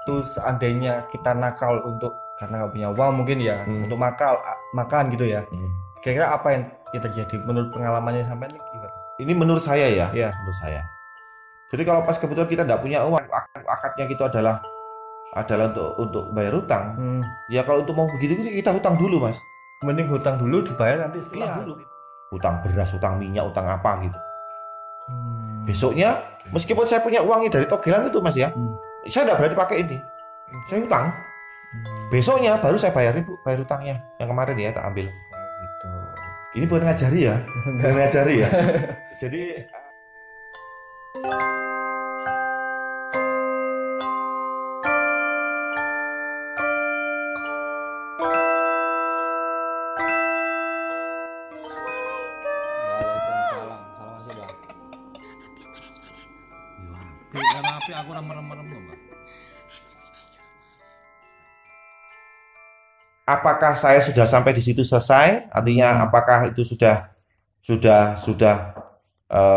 waktu seandainya kita nakal untuk karena nggak punya uang mungkin ya untuk makan gitu ya. Kira-kira apa yang terjadi menurut pengalamannya sampai ini gimana? Ini menurut saya ya, Iya. menurut saya. Jadi kalau pas kebetulan kita nggak punya uang, akadnya gitu adalah untuk bayar utang. Ya kalau untuk mau begitu kita hutang dulu, Mas. Mending hutang dulu dibayar nanti setelah dulu. Hutang beras, hutang minyak, hutang apa gitu. Besoknya meskipun saya punya uangnya dari togelan itu, Mas ya, saya nggak berani pakai ini. Saya hutang. Besoknya baru saya bayar hutangnya yang kemarin ya tak ambil. Gitu. Ini bukan ngajari ya, bukan ngajari ya. Jadi aku merem-merem kok, Mbak. Apakah saya sudah sampai di situ selesai? Artinya apakah itu sudah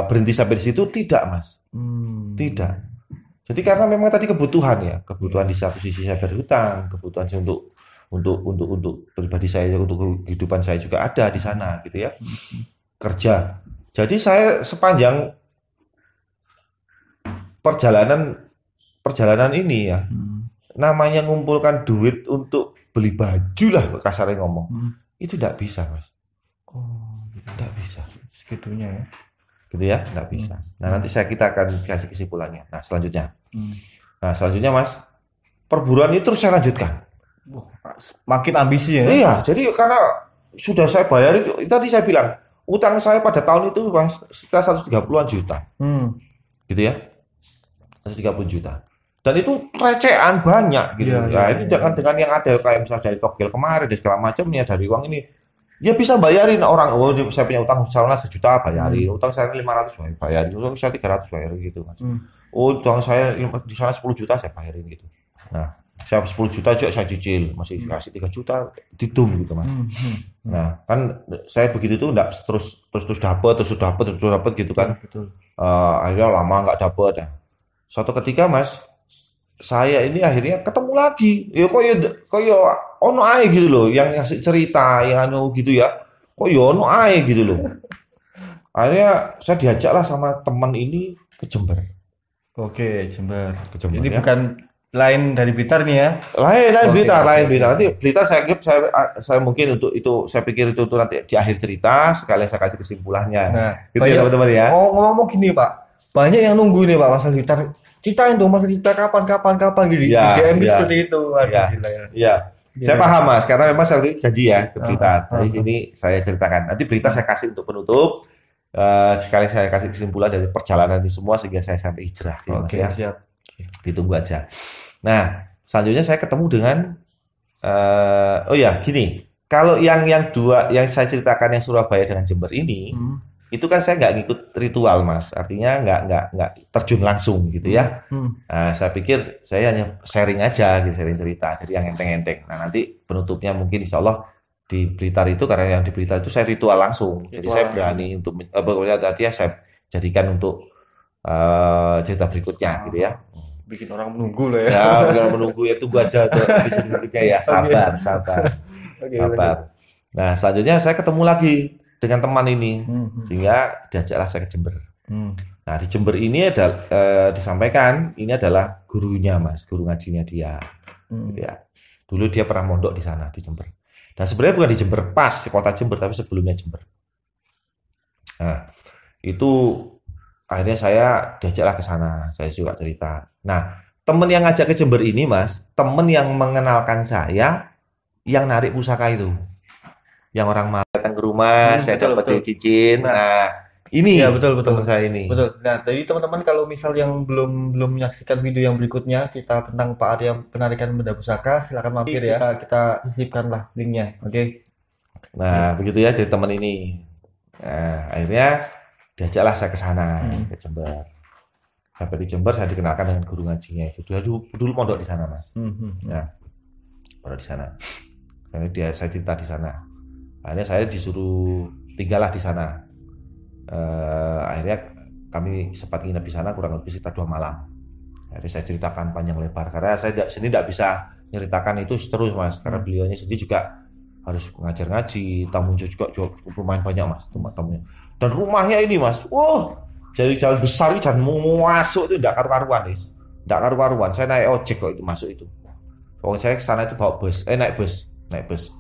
berhenti sampai di situ? Tidak, Mas. Tidak. Jadi karena memang tadi kebutuhan ya, kebutuhan di satu sisi saya berhutang, kebutuhan saya untuk pribadi saya, untuk kehidupan saya juga ada di sana, gitu ya. Kerja. Jadi saya sepanjang perjalanan ini ya, namanya ngumpulkan duit untuk beli baju lah kasarnya ngomong, itu tidak bisa, Mas. Tidak bisa segitunya ya, gitu ya, tidak bisa. Nah nanti kita akan kasih kesimpulannya. Nah selanjutnya Mas, perburuan itu terus saya lanjutkan. Makin ambisi ya. Iya, jadi karena sudah saya bayar itu tadi saya bilang utang saya pada tahun itu Mas sekitar 130-an juta, gitu ya. 130 juta. Dan itu recehan banyak gitu. Ini dengan yang ada kayak misalnya dari togel kemarin dan segala macamnya dari uang ini. Ya bisa bayarin orang, saya punya utang misalnya 1 juta bayarin, utang saya 500 bayarin, utang saya 300 bayarin gitu, Mas. Utang saya di sana 10 juta saya bayarin gitu. Nah, saya 10 juta juga saya cicil, masih kasih 3 juta didum gitu, Mas. Nah, kan saya begitu tuh enggak terus dapat gitu kan. Akhirnya lama nggak dapat ya. Suatu ketika Mas, saya ini akhirnya ketemu lagi. Ya kok ono ae gitu loh, yang ngasih cerita, yang anu gitu ya. Kok ono ae gitu loh. Akhirnya saya diajak lah sama teman ini ke Jember. Oke, Jember. Ke Jember. Ini ya. bukan lain dari Blitar nih ya. Lain Blitar. Nanti Blitar saya mungkin untuk itu saya pikir itu nanti di akhir cerita sekalian saya kasih kesimpulannya. Nah, gitu ya teman-teman ya. Ngomong gini, Pak. Banyak yang nunggu nih Pak Mas Blitar. Ceritain dong Mas Blitar kapan gitu. Di DM seperti itu. Iya. Saya paham Mas, karena memang saya janji ya ke Blitar. Dari sini saya ceritakan. Nanti Blitar saya kasih untuk penutup. Sekali saya kasih kesimpulan dari perjalanan ini semua sehingga saya sampai hijrah. Oke, ya. Siap. Ditunggu aja. Nah, selanjutnya saya ketemu dengan gini. Kalau yang saya ceritakan yang Surabaya dengan Jember ini, itu kan saya nggak ngikut ritual Mas, artinya nggak terjun langsung gitu ya. Nah, saya pikir saya hanya sharing aja gitu, sharing cerita, jadi yang enteng-enteng. Nah nanti penutupnya mungkin insya Allah di Blitar itu, karena yang di Blitar itu saya ritual langsung, jadi saya berani untuk tadi ya saya jadikan untuk cerita berikutnya gitu ya. Bikin orang menunggu loh ya. Ya, bikin orang menunggu ya, tunggu aja untuk episode berikutnya ya, sabar. Nah selanjutnya saya ketemu lagi dengan teman ini, sehingga diajaklah saya ke Jember. Nah di Jember ini disampaikan ini adalah gurunya Mas, guru ngajinya dia. Ya. Dulu dia pernah mondok di sana di Jember. Dan sebenarnya bukan di Jember pas kota Jember, tapi sebelumnya Jember. Nah itu akhirnya saya diajaklah ke sana, saya juga cerita. Nah teman yang ngajak ke Jember ini Mas, teman yang mengenalkan saya yang narik pusaka itu. Yang orang mau datang ke rumah, saya dapat cincin. Nah, ini ya, betul teman saya ini. Betul. Nah, jadi teman-teman kalau misal yang belum menyaksikan video yang berikutnya cerita tentang Pak Arya penarikan benda pusaka, silakan mampir ya. Kita sisipkan lah linknya. Oke. Nah, begitu ya jadi teman ini. Nah, akhirnya diajaklah saya ke sana, ke Jember. Sampai di Jember saya dikenalkan dengan guru ngajinya itu. Dulu pondok di sana, Mas. Ya. Pondok di sana. Saya cerita di sana. Akhirnya saya disuruh tinggallah di sana. Akhirnya kami sempat nginep di sana kurang lebih sekitar 2 malam. Jadi saya ceritakan panjang lebar karena saya sendiri tidak bisa ceritakan itu terus Mas, karena beliaunya sendiri juga harus ngajar ngaji, tamu juga cukup lumayan banyak Mas, tamunya. Dan rumahnya ini Mas, jadi jalan besar itu jalan masuk itu tidak karu-karuan Mas, tidak karu-karuan. Saya naik ojek kok itu masuk itu. Pokoknya saya ke sana itu bawa bus, naik bus.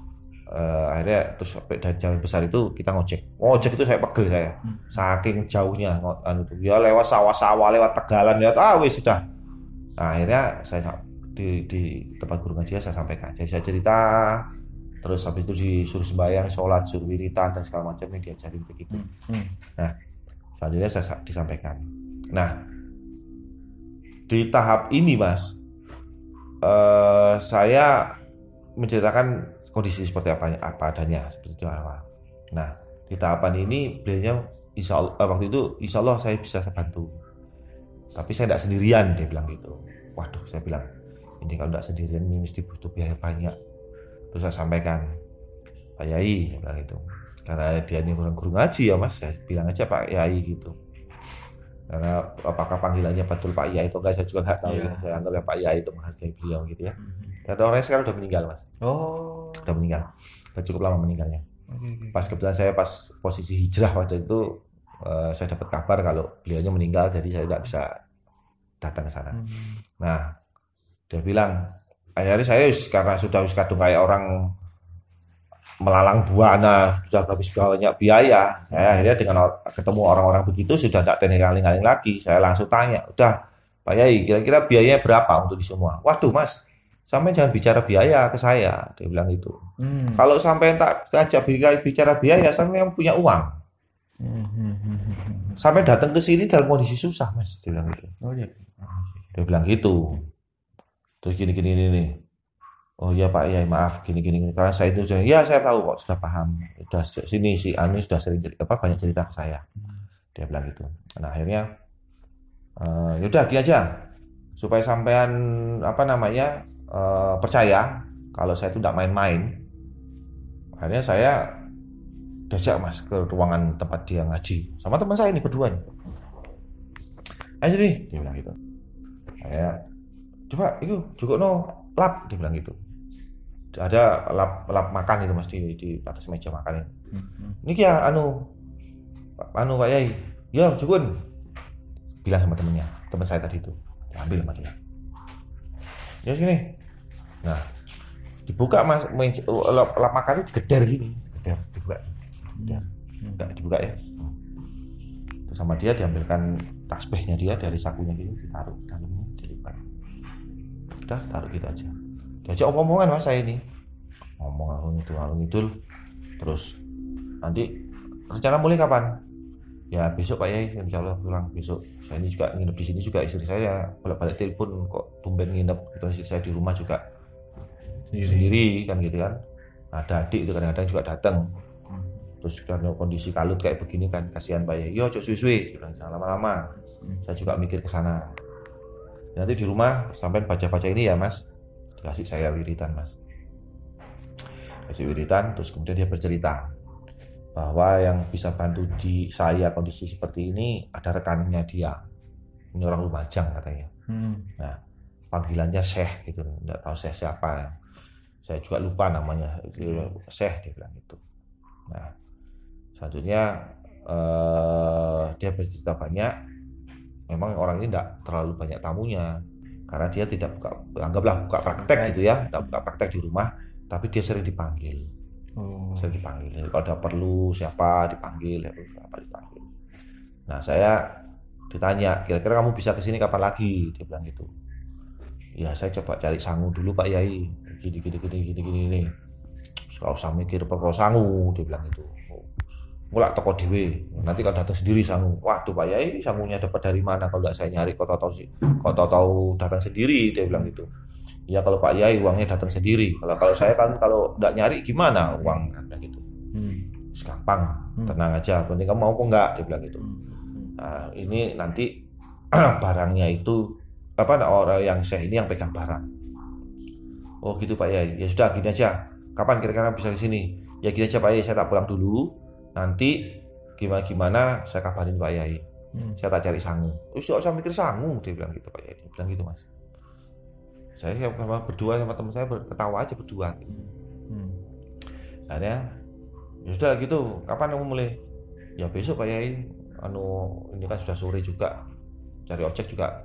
Akhirnya terus dari jalan besar itu kita ngojek itu saya pegel saya, saking jauhnya ya lewat sawah-sawah, lewat tegalan, lewat wis sudah. Nah, akhirnya saya di tempat guru ngaji saya sampaikan, jadi saya cerita, terus habis itu disuruh sembahyang, sholat, suruh wiritan dan segala macam yang diajarin begitu. Nah, selanjutnya saya disampaikan. Nah, di tahap ini Mas, saya menceritakan kondisi seperti apa adanya seperti itu awal. Nah, di tahapan ini beliau waktu itu insya Allah saya bisa bantu. Tapi saya tidak sendirian, dia bilang gitu. Waduh, saya bilang ini kalau tidak sendirian ini mesti butuh biaya banyak. Terus saya sampaikan, Pak Yai, dia bilang gitu. Karena dia ini orang guru ngaji ya Mas, saya bilang aja Pak Yai gitu. Karena apakah panggilannya betul Pak Yai atau enggak saya juga nggak tahu. Ya. Saya anggap Pak Yai itu menghargai beliau gitu ya. Karena orangnya sekarang udah meninggal Mas. Udah meninggal. Udah cukup lama meninggalnya. Pas kebetulan saya pas posisi hijrah waktu itu saya dapat kabar kalau beliaunya meninggal, jadi saya tidak bisa datang ke sana. Nah, dia bilang, akhirnya saya karena sudah kadung kayak orang melalang buana, sudah habis banyak biaya. Saya akhirnya dengan ketemu orang-orang begitu sudah tidak tengaling-aling lagi. Saya langsung tanya, udah Pak Yai, kira-kira biayanya berapa untuk di semua? Waduh Mas, sampai jangan bicara biaya ke saya, dia bilang gitu. Kalau sampai tak ajak bicara biaya, sampai yang punya uang. Sampai datang ke sini dalam kondisi susah Mas, dia bilang gitu. Dia bilang gitu. Terus gini nih. Oh ya Pak Yai, maaf gini. Karena saya itu ya saya tahu kok, sudah paham. Sudah sini si Ani sudah sering banyak cerita ke saya. Dia bilang gitu. Nah, akhirnya yaudah gini aja. Supaya sampean percaya kalau saya itu tidak main-main. Akhirnya saya diajak Mas ke ruangan tempat dia ngaji sama teman saya ini berdua nih. Ayo nih, dia bilang gitu. Saya coba itu juga lap, dia bilang gitu. Ada lap makan itu Mas di atas meja makan ini. Ini ya Pak Yai. Ya, Jukun. Bilang sama teman saya tadi itu. Ambil sama dia. Ya sini. Nah, dibuka Mas lap makan itu digeder gini. Dibuka. Enggak dibuka ya. Terus sama dia diambilkan tasbihnya dia dari sakunya gini, ditaruh dalamnya, dilipat. Udah taruh gitu aja. Diajak omong-omongan Mas saya ini. Ngomong ngidul. Terus nanti rencana mulai kapan? Ya besok Pak Yai, insyaallah pulang besok. Saya ini juga nginep di sini juga, istri saya bolak-balik telepon kok tumben nginep. Gitu, istri saya di rumah juga sendiri kan gitu kan. Ada adik itu kadang-kadang juga datang. Terus karena kondisi kalut kayak begini kan, kasihan Pak Yai. Yo cok suwi-suwi, jangan lama-lama. Saya juga mikir ke sana. Nanti di rumah sampai baca-baca ini ya Mas, dikasih saya wiritan Mas. Kasih wiritan, terus kemudian dia bercerita bahwa yang bisa bantu di saya kondisi seperti ini ada rekannya dia. Ini orang Lumajang katanya. Nah, panggilannya Syekh gitu, enggak tahu Syekh siapa. Saya juga lupa namanya. Syekh dia bilang gitu. Nah, selanjutnya dia bercerita banyak. Memang orang ini tidak terlalu banyak tamunya karena dia tidak buka praktek gitu ya, tidak buka praktek di rumah, tapi dia sering dipanggil. Sering dipanggil. Jadi kalau ada perlu siapa dipanggil. Nah, saya ditanya, kira-kira kamu bisa kesini kapan lagi? Dia bilang gitu. Ya saya coba cari sangu dulu Pak Yai. Gini. Gak usah mikir perkara sangu, dia bilang gitu. Mulak toko dewe, nanti kalau datang sendiri sangu. Waduh Pak Yai, sangunya dapat dari mana kalau nggak saya nyari? Kok tahu datang sendiri, dia bilang gitu. Ya kalau Pak Yai uangnya datang sendiri. Kalau saya kan kalau nggak nyari gimana uang kan gitu. Gampang, tenang aja. Penting kamu mau apa enggak, dia bilang gitu. Nah, ini nanti barangnya itu orang yang saya ini yang pegang barang. Oh gitu Pak Yai. Ya sudah gini aja. Kapan kira-kira bisa ke sini? Ya gini aja Pak Yai, saya tak pulang dulu. Nanti gimana saya kabarin Pak Yai. Saya tak cari sangu. Terus nggak usah mikir sangu, dia bilang gitu Pak Yai. Dia bilang gitu Mas. Saya sama berdua sama teman saya ketawa aja berdua. Gitu. Akhirnya ya sudah gitu, kapan kamu mulai? Ya besok Pak Yai. Ini kan sudah sore juga, cari ojek juga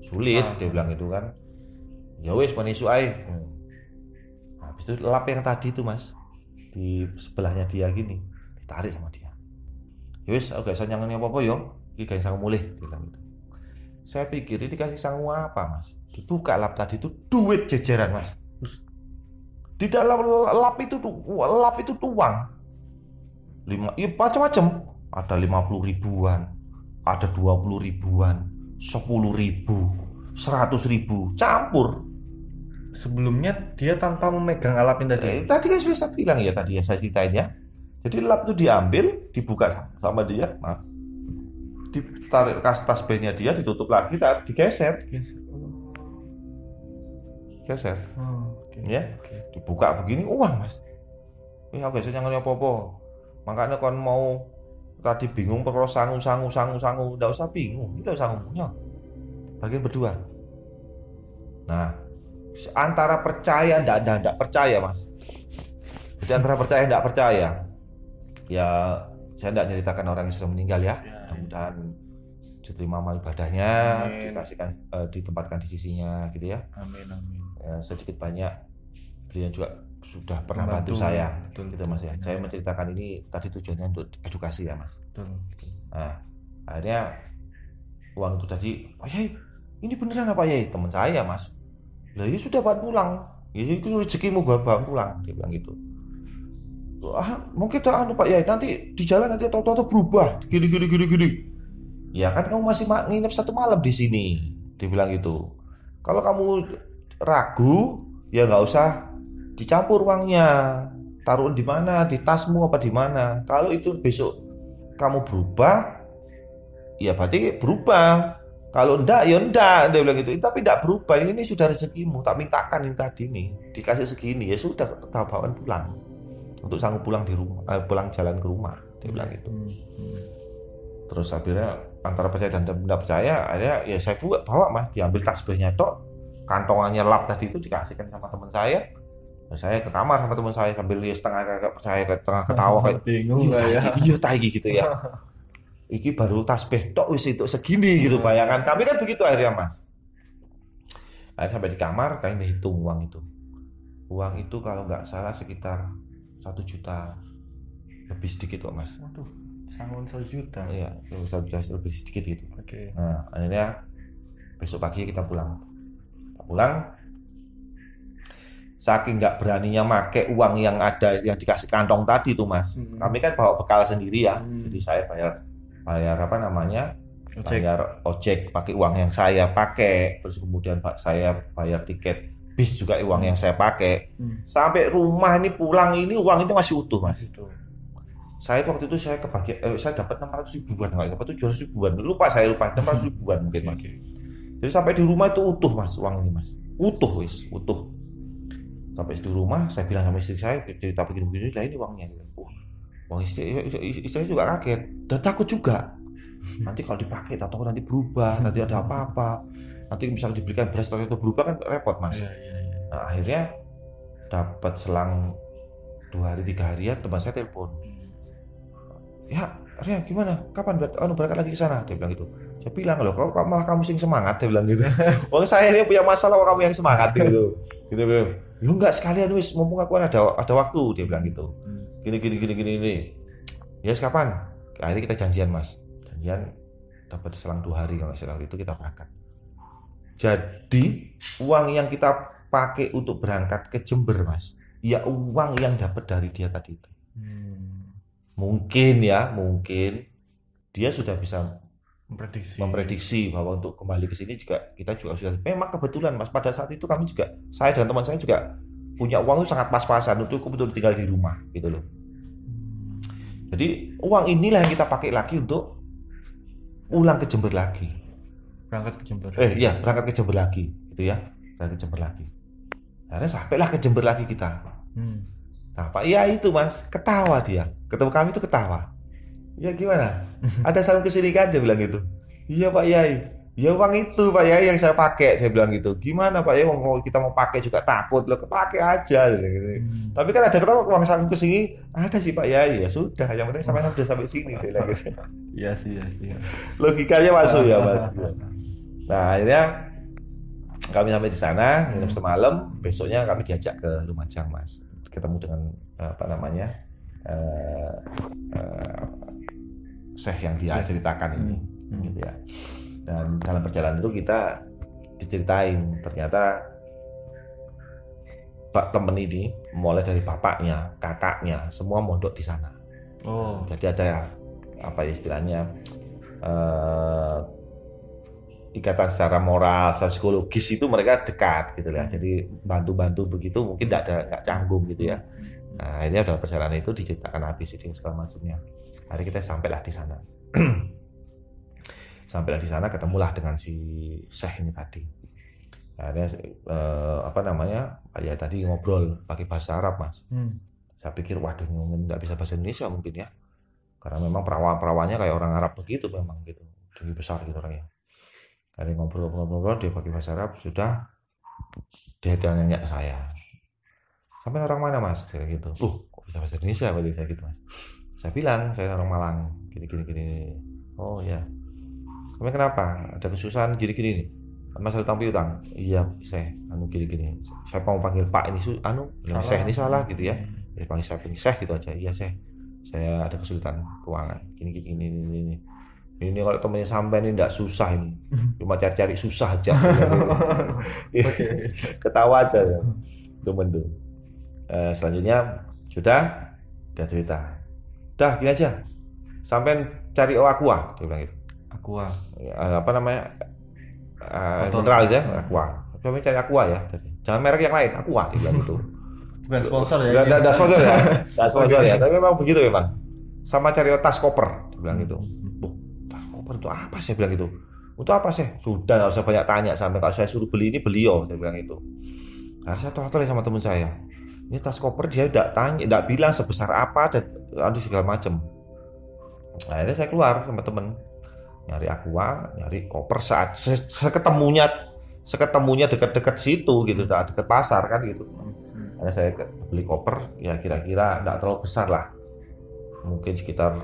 sulit, dia bilang gitu kan. Ya wes manisu ae. Habis itu lap yang tadi itu Mas, di sebelahnya dia gini, ditarik sama dia. Ya wes, aku gak bisa nyangani apa-apa yo. Iki gak sangu mulih, dia bilang gitu. Saya pikir ini dikasih sangu apa Mas? Dibuka lap tadi itu duit jejeran Mas. Di dalam lap itu tuang. Ya macam-macam. Ada 50 ribuan, ada 20 ribuan, 10 ribu, 100 ribu, campur. Sebelumnya dia tanpa memegang alat ini tadi. Tadi kan sudah saya bilang ya, tadi ya saya ceritain ya. Jadi lap itu diambil, dibuka sama dia, maaf. Ditarik tas bandnya dia, ditutup lagi, digeser. Geser. Ya, dibuka begini uang Mas. Ini aku gak nyangani apa-apa. Makanya kon mau tadi bingung perlu sangu, enggak usah bingung. Ini udah sangunya. Bagian berdua. Nah, antara percaya enggak percaya Mas. Jadi antara percaya enggak percaya. Ya, saya enggak ceritakan orang yang sudah meninggal ya. Mudah-mudahan diterima amal ibadahnya, dikasihkan ditempatkan di sisinya gitu ya. Amin. Ya, sedikit banyak beliau juga sudah pernah bantu saya, betul, gitu Mas ya. Saya menceritakan ini tadi tujuannya untuk edukasi ya Mas. Betul. Nah, akhirnya uang itu tadi, Pak Yai, ini beneran apa Yai? Teman saya Mas. Lah ya sudah bawa pulang. Ya itu rezekimu bawa pulang, dia bilang gitu. Mungkin Pak Yai nanti di jalan nanti tahu-tahu berubah, gini. Ya kan kamu masih nginep 1 malam di sini, dia bilang gitu. Kalau kamu ragu, ya nggak usah dicampur uangnya, taruh di mana, di tasmu apa di mana. Kalau itu besok kamu berubah, ya berarti berubah. Kalau enggak, ya enggak, dia bilang gitu. Tapi enggak berubah, ini sudah rezekimu, tak mintakan ini tadi nih, dikasih segini, ya sudah bawaan pulang. Untuk sanggup pulang di rumah, pulang jalan ke rumah, dia bilang gitu. Terus akhirnya antara percaya dan tidak percaya, akhirnya ya saya bawa Mas, diambil tasbihnya tok, kantongannya lap tadi itu dikasihkan sama teman saya. Saya ke kamar sama teman saya sambil dia setengah percaya, setengah ketawa kayak bingung ya. Iya taigi gitu ya. Iki baru tasbih tok wis itu segini gitu, bayangan kami kan begitu akhirnya Mas. Akhirnya sampai di kamar kami menghitung uang itu. Uang itu kalau nggak salah sekitar 1 juta lebih sedikit kok Mas. Waduh, sangun 1 juta. Iya, 1 juta lebih sedikit gitu. Oke. Nah akhirnya besok pagi kita pulang. Saking nggak beraninya make uang yang ada yang dikasih kantong tadi tuh Mas. Kami kan bawa bekal sendiri ya. Jadi saya bayar apa namanya? Bayar ojek pakai uang yang saya pakai. Terus kemudian saya bayar tiket bis juga uang yang saya pakai. Sampai rumah ini pulang ini uang itu masih utuh Mas. Saya waktu itu saya saya dapat 600 ribuan, nggak dapat 700 ribuan. Lupa 600 ribuan mungkin Mas. Jadi sampai di rumah itu utuh Mas uang ini Mas. Utuh. Sampai di rumah saya bilang sama istri saya cerita begini-begini, lah ini uangnya. Uang istri juga kaget dan takut juga. Nanti kalau dipakai atau nanti berubah, nanti ada apa-apa. Nanti misalnya diberikan beras atau berubah kan repot Mas. Nah, akhirnya dapat selang 2 hari 3 harian teman saya telepon. Ya, Ria gimana? Kapan berangkat lagi ke sana? Dia bilang gitu. Saya bilang loh, kok malah kamu sing semangat, dia bilang gitu. Wong saya ini punya masalah, kamu yang semangat gitu. Gitu. Ya enggak sekalian wis, mumpung aku ada waktu, dia bilang gitu. Gini. Ya kapan? Akhirnya kita janjian Mas. Janjian dapat selang 2 hari kalau setelah itu kita berangkat. Jadi uang yang kita pakai untuk berangkat ke Jember Mas, ya uang yang dapat dari dia tadi itu. Mungkin dia sudah bisa memprediksi bahwa untuk kembali ke sini kita juga sudah. Memang kebetulan Mas, pada saat itu kami juga, saya dan teman saya juga punya uang itu sangat pas-pasan untuk kebetulan tinggal di rumah gitu loh. Jadi uang inilah yang kita pakai lagi untuk pulang ke Jember lagi. Berangkat ke Jember. Berangkat ke Jember lagi gitu ya. Berangkat ke Jember lagi. Akhirnya sampailah ke Jember lagi kita. Nah Pak Iya itu Mas, ketawa dia. Ketemu kami itu ketawa. Ya gimana? Ada sarung kesini kan? Dia bilang gitu. Iya Pak Yai. Ya uang itu Pak Yai yang saya pakai. Saya bilang gitu. Gimana Pak Yai? Kita mau pakai juga takut loh. Pakai aja. Gitu. Tapi kan ada kenapa uang sarung kesini? Ada sih Pak Yai. Ya sudah. Yang penting sampai sudah sampai sini. Dia bilang gitu. Iya sih, iya sih. Logikanya masuk ya Mas. Nah akhirnya kami sampai di sana nginep semalam. Besoknya kami diajak ke Lumajang Mas. Ketemu dengan apa namanya? Syekh yang dia ceritakan ini gitu ya. Dan dalam perjalanan itu kita diceritain ternyata Pak temen ini mulai dari bapaknya, kakaknya semua mondok di sana. Oh. Jadi ada apa istilahnya ikatan secara moral, secara psikologis itu mereka dekat gitu ya. Jadi bantu-bantu begitu mungkin nggak canggung gitu ya. Nah, akhirnya dalam perjalanan itu diceritakan habis ini segala macamnya. Hari kita sampailah di sana. Sampailah di sana ketemulah dengan si Syekh ini tadi. Akhirnya apa namanya? Ya tadi ngobrol pakai bahasa Arab, Mas. Saya pikir waduh mungkin nggak bisa bahasa Indonesia mungkin ya. Karena memang perawan-perawannya kayak orang Arab begitu memang gitu. Tinggi besar gitu orangnya. Akhirnya ngobrol dia pakai bahasa Arab sudah dia nanya ke saya. Sampai orang mana Mas? Kayak gitu. Kok bisa bahasa Indonesia berarti saya gitu Mas. Saya bilang saya orang Malang, gini. Oh ya. Kamu kenapa? Ada kesusahan gini nih. Masalah utang piutang. Iya, saya gini. Saya mau panggil Pak ini saya ini salah gitu ya. Jadi panggil saya Syekh gitu aja. Iya, saya ada kesulitan keuangan. Gini. Ini kalau temannya sampai ini enggak susah ini. Cuma cari-cari susah aja. Ketawa aja ya. Temen tuh. Selanjutnya sudah dia cerita. Dah gini aja. Sampai cari Aqua, dia bilang gitu. Aqua. Apa namanya? Mineral ya, Aqua. Sampai cari Aqua ya. Jangan merek yang lain, Aqua dia bilang gitu. Bukan sponsor ya. Enggak sponsor ya. Enggak sponsor ya, tapi memang begitu memang. Sama cari tas koper, dia bilang gitu. Tas koper itu apa sih bilang gitu. Untuk apa sih? Sudah enggak usah banyak tanya sampai kalau saya suruh beli ini beliau, dia bilang itu. Nah, saya tolak-tolak sama teman saya. Ini tas koper dia enggak bilang sebesar apa dan segala macam. Akhirnya saya keluar sama temen nyari Aqua, nyari koper saat seketemunya dekat-dekat situ gitu, dekat pasar kan gitu. Akhirnya saya beli koper ya kira-kira enggak terlalu besar lah. Mungkin sekitar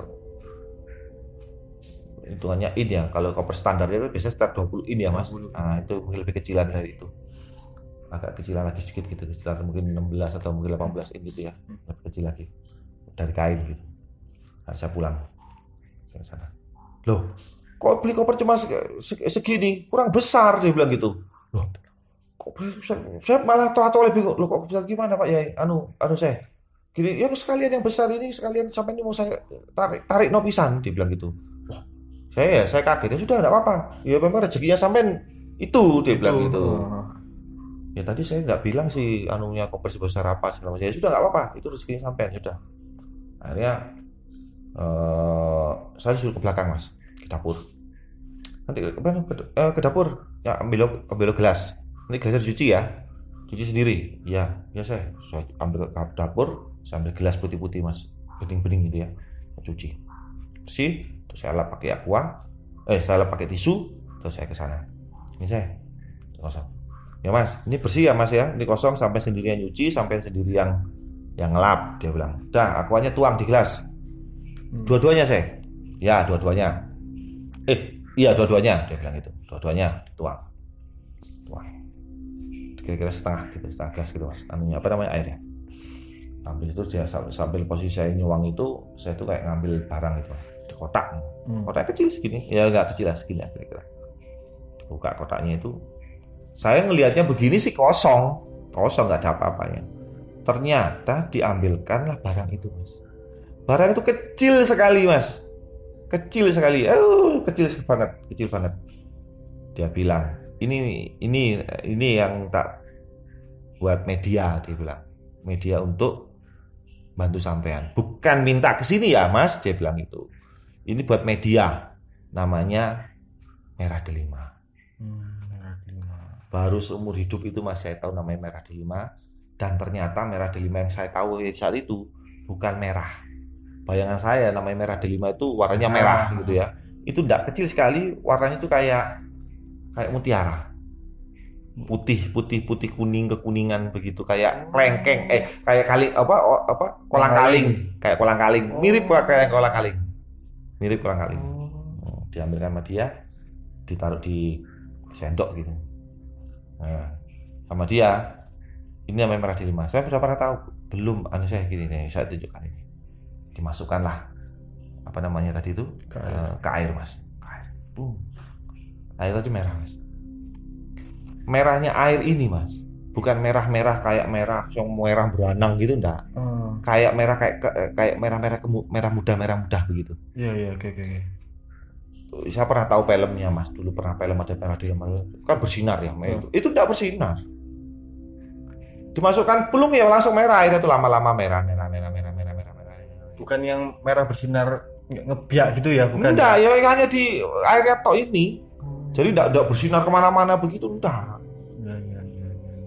hitungannya in ya. Kalau koper standarnya itu biasanya sekitar 20 in ya Mas. Nah, itu mungkin lebih kecilan dari itu. Agak kecilan lagi sedikit gitu, sekitar mungkin 16 atau mungkin 18 in gitu ya. Lebih kecil lagi. Dari kain gitu. Nah, saya pulang ke sana. Loh, kok beli koper cuma segini? Kurang besar dia bilang gitu. Loh, kok saya malah tolak-tolak bingung. Loh, kok besar gimana Pak Yai? Saya. Gini, ya sekalian yang besar ini sekalian sampai ini mau saya tarik nopisan dia bilang gitu. Wah, saya kaget. Ya sudah enggak apa-apa. Ya memang rezekinya sampean itu dia bilang gitu. Ya tadi saya nggak bilang sih koper sebesar apa segala macam. Ya sudah nggak apa-apa. Itu rezekinya sampean sudah. Akhirnya saya disuruh ke belakang Mas, ke dapur. Nanti ke dapur ya ambil gelas. Nanti gelasnya dicuci ya, cuci sendiri. Ya saya ambil ke dapur, saya ambil gelas putih-putih Mas, bening-bening gitu ya, cuci. Bersih, terus saya lap pakai saya lap pakai tisu, terus saya ke sana. Ini saya kosong. Ya Mas, ini bersih ya Mas ya, ini kosong sampai sendirian nyuci, sampai sendiri yang ngelap dia bilang. Dah, Aquanya tuang di gelas. Dua-duanya saya. Ya, dua-duanya. Iya dua-duanya dia bilang gitu. Dua-duanya tuang. Kira-kira setengah gelas gitu Mas. Apa namanya airnya. Ambil itu dia sambil posisi saya nyuang itu, saya tuh kayak ngambil barang itu Mas. Di kotak. Kotak kecil segini. Ya enggak kecil lah segini kira-kira. Buka kotaknya itu. Saya ngelihatnya begini sih kosong enggak ada apa-apanya. Ternyata diambilkanlah barang itu Mas. Barang itu kecil sekali Mas, kecil sekali, kecil banget. Dia bilang, ini yang tak buat media, dia bilang, media untuk bantu sampean. Bukan minta ke sini ya Mas, dia bilang itu. Ini buat media, namanya Merah Delima. Baru seumur hidup itu Mas saya tahu namanya Merah Delima, dan ternyata Merah Delima yang saya tahu saat itu bukan merah. bayangan saya namanya merah delima itu warnanya merah gitu ya. Itu enggak kecil sekali, warnanya itu kayak mutiara. Putih kuning kekuningan begitu kayak kelengkeng kayak kolang kaling, kayak kolang kaling. Mirip kayak kolang kaling. Mirip kolang kaling. Diambilkan sama dia, ditaruh di sendok gitu. Nah, sama dia ini namanya merah delima. Saya sudah pernah tahu belum? Saya gini nih, saya tunjukkan ini. Dimasukkanlah apa namanya tadi itu ke air mas. Air tadi merah mas. Merahnya air ini mas, bukan merah-merah kayak merah beranang gitu enggak. Kayak merah kayak merah muda begitu. Iya, oke. Saya pernah tahu filmnya mas, dulu pernah film ada merah delima kan bersinar ya, itu enggak bersinar. Dimasukkan pelung ya langsung merah, airnya itu lama-lama merah. Bukan yang merah bersinar ngebiak gitu ya, bukan? Enggak, ya hanya di airnya tok ini. Jadi enggak bersinar kemana-mana begitu, enggak. Ya.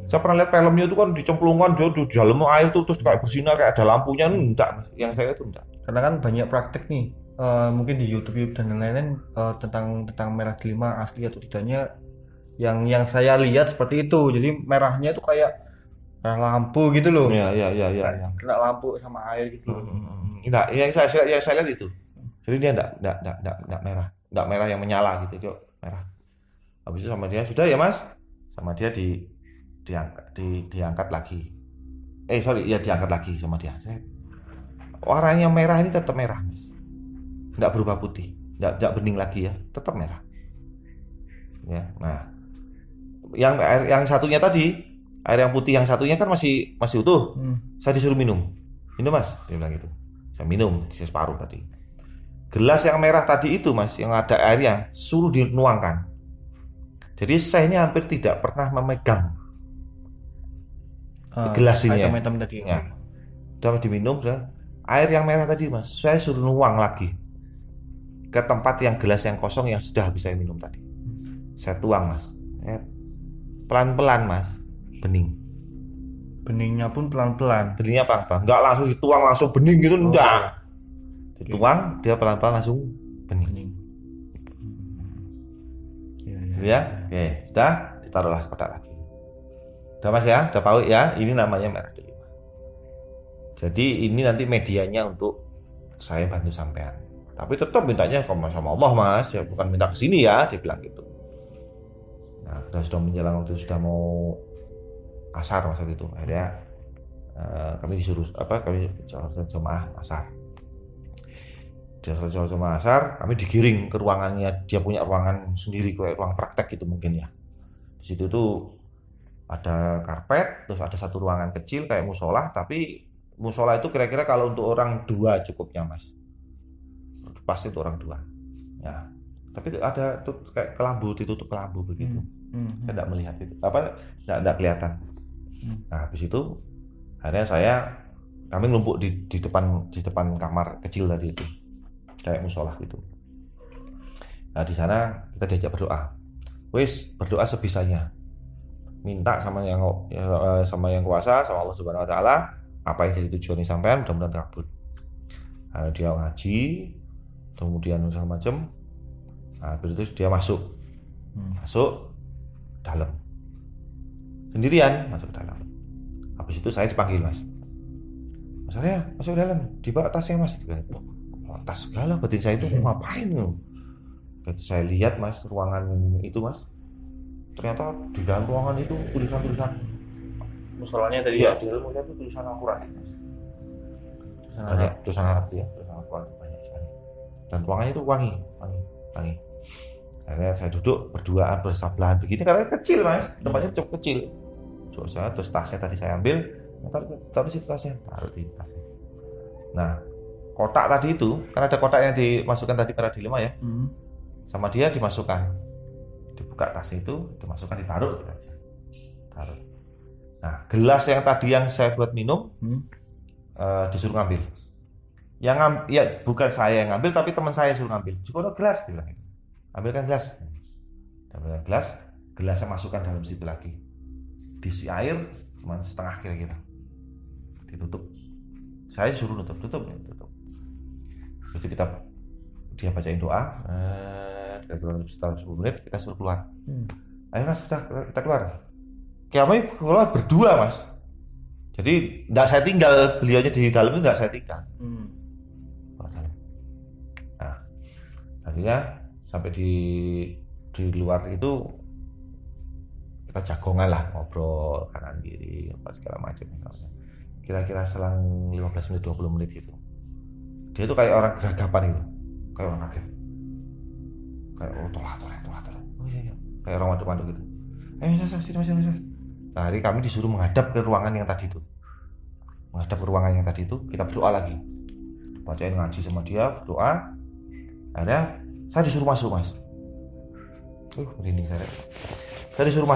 Saya pernah lihat filmnya itu kan dicemplungkan di dalam air tuh terus kayak bersinar kayak ada lampunya, enggak. Yang saya itu enggak. Karena kan banyak praktek nih, mungkin di YouTube dan lain-lain tentang merah delima asli atau tidaknya. Yang saya lihat seperti itu. Jadi merahnya itu kayak lampu gitu loh. Iya. Kena lampu sama air gitu. Enggak, yang saya lihat itu. Jadi dia enggak merah. Enggak merah yang menyala gitu, Cok. Merah. Habis itu sama dia sudah ya, Mas. Sama dia diangkat lagi. Diangkat lagi sama dia. Warnanya merah ini tetap merah, Mas. Enggak berubah putih. Enggak bening lagi ya, tetap merah. Ya. Nah, yang satunya tadi, air yang putih yang satunya kan masih utuh. Saya disuruh minum. Minum mas, dia bilang gitu. Saya minum, saya separuh tadi. Gelas yang merah tadi itu mas, yang ada airnya, suruh dinuangkan. Jadi saya ini hampir tidak pernah memegang gelas ini ya. Tadi. Ya. Sudah diminum, sudah. Air yang merah tadi mas, saya suruh nuang lagi ke tempat yang gelas yang kosong yang sudah habis saya minum tadi. Saya tuang mas. Pelan-pelan mas, bening. Beningnya pun pelan-pelan. Beningnya pelan-pelan, nggak langsung dituang langsung bening gitu, enggak. Dituang, dia pelan-pelan langsung bening. Ya, oke, sudah ditaruhlah kotak lagi. Udah mas ya, udah tahu ya, ini namanya merah delima. Jadi ini nanti medianya untuk saya bantu sampean. Tapi tetap mintanya sama Allah mas, ya bukan minta ke sini ya, dia bilang gitu. Nah, sudah menjelang waktu sudah mau asar masa itu, akhirnya kami disuruh kami jamaah asar. Jamaah asar, kami digiring ke ruangannya, dia punya ruangan sendiri kayak ruang praktek gitu mungkin ya. Di situ tuh ada karpet, terus ada satu ruangan kecil kayak musola, tapi musola itu kira-kira kalau untuk orang 2 cukupnya mas. Pas itu orang 2. Ya. Tapi ada tuh kayak kelambu, ditutup kelambu begitu. Saya tidak melihat itu, tidak kelihatan. Nah habis itu akhirnya kami numpuk di depan kamar kecil tadi itu, kayak musola gitu. Nah di sana kita diajak berdoa. Berdoa sebisanya, minta sama yang kuasa, sama Allah Subhanahu Wa Taala, apa yang jadi tujuan sampean mudah-mudahan terkabul. Nah, dia ngaji, kemudian segala macam. Nah, begitu dia masuk dalam sendirian, masuk dalam. Habis itu saya dipanggil mas saya masuk dalam, dibawa tasnya mas. Tas segala, batin saya itu ngapain loh. Saya lihat mas ruangan itu mas, ternyata di dalam ruangan itu tulisan musolanya tadi ya, di dalam itu tulisan Al-Quran mas. Banyak tulisan Arab ya, tulisan Al-Quran banyak sekali. Dan ruangannya itu wangi. Akhirnya saya duduk berduaan bersebelahan begini karena kecil mas, tempatnya cukup kecil. Terus tasnya tadi saya ambil, taruh situ tasnya, taruh di tasnya. Nah kotak tadi itu, kan ada kotak yang dimasukkan tadi merah delima ya, sama dia dimasukkan, dibuka tas itu, dimasukkan, ditaruh, taruh. Nah gelas yang tadi yang saya buat minum, disuruh ngambil. Ya bukan saya yang ngambil, tapi teman saya suruh ngambil. Cukup gelas, dia bilang. Ambilkan gelas, gelasnya masukkan dalam situ lagi, diisi air cuma setengah kira-kira, ditutup. Saya suruh tutup. Terus dia bacain doa, setelah 10 menit kita suruh keluar. Ayo mas, kita keluar. Kami keluar berdua mas. Jadi tidak saya tinggal, beliaunya di dalam itu tidak saya tinggal. Nah, akhirnya sampai di luar itu kita jagongan lah, ngobrol kanan kiri apa segala macam. Kira-kira selang 15 menit 20 menit gitu. Dia tuh kayak orang geragapan gitu, kayak orang kaget, kayak tolah. Oh iya. Kayak orang waduk-waduk gitu. Mas. Nah, hari kami disuruh menghadap ke ruangan yang tadi itu. Kita berdoa lagi. Bacain ngaji sama dia, berdoa. Akhirnya saya disuruh masuk, Mas. Merinding saya. Saya disuruh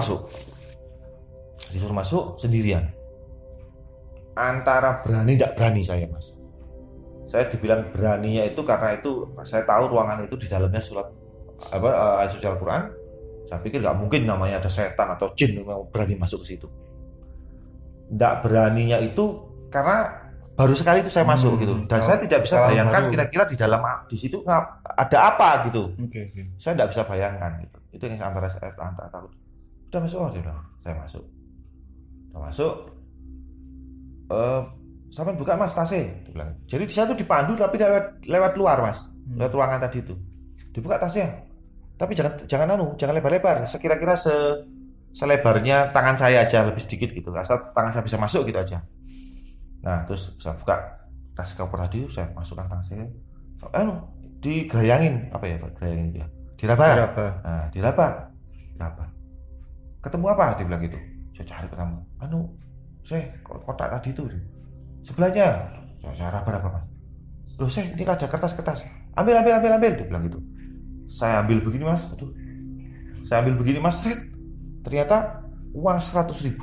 masuk sendirian. Antara berani tidak berani saya, Mas. Saya dibilang beraninya itu karena itu saya tahu ruangan itu di dalamnya ayat suci Al-Quran. Saya pikir nggak mungkin namanya ada setan atau jin yang berani masuk ke situ. Nggak beraninya itu karena baru sekali itu saya masuk gitu, dan saya tidak bisa bayangkan kira-kira di situ ada apa gitu. Saya nggak bisa bayangkan gitu. Itu yang antara takut. Udah masuk, dia bilang. Saya masuk. Udah masuk. Sampai buka mas tasnya, dia bilang. Jadi di sana tuh dipandu tapi lewat luar mas, lewat ruangan tadi itu. Dibuka tasnya. Tapi jangan lebar-lebar. Sekira-kira selebarnya tangan saya aja, lebih sedikit gitu. Asal tangan saya bisa masuk gitu aja. Nah, terus saya buka tas koper tadi, saya masukkan tangan saya. Digerayangin, apa ya Pak? Gerayangin dia. Diraba. Nah, diraba. Ketemu apa? Dia bilang gitu. Saya cari ketemu. Saya kotak tadi itu. Sebelahnya. Saya raba-raba, Mas. Loh, ini ada kertas. Ambil. Dia bilang gitu. Saya ambil begini mas, ternyata uang 100.000.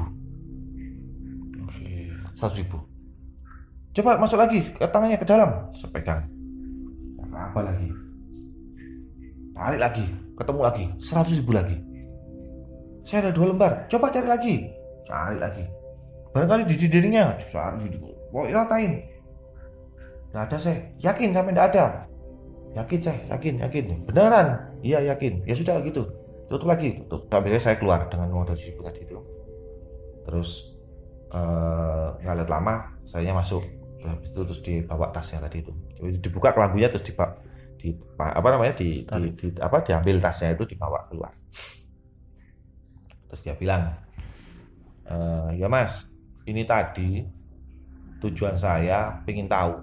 100.000. Coba masuk lagi ke tangannya ke dalam, saya pegang. Apa lagi? Tarik lagi, ketemu lagi, 100.000 lagi. Saya ada 2 lembar, coba cari lagi. Barangkali di dindingnya, ratain. Nggak ada saya, yakin sampai nggak ada. Yakin. Beneran? Iya yakin. Ya sudah gitu. Tutup lagi. Sampai saya keluar dengan uang 200.000 tadi itu. Terus nggak lihat lama, saya masuk. Habis itu terus dibawa tasnya tadi itu. Dibuka kelambunya terus diambil tasnya itu dibawa keluar. Terus dia bilang, ya mas, ini tadi tujuan saya pengen tahu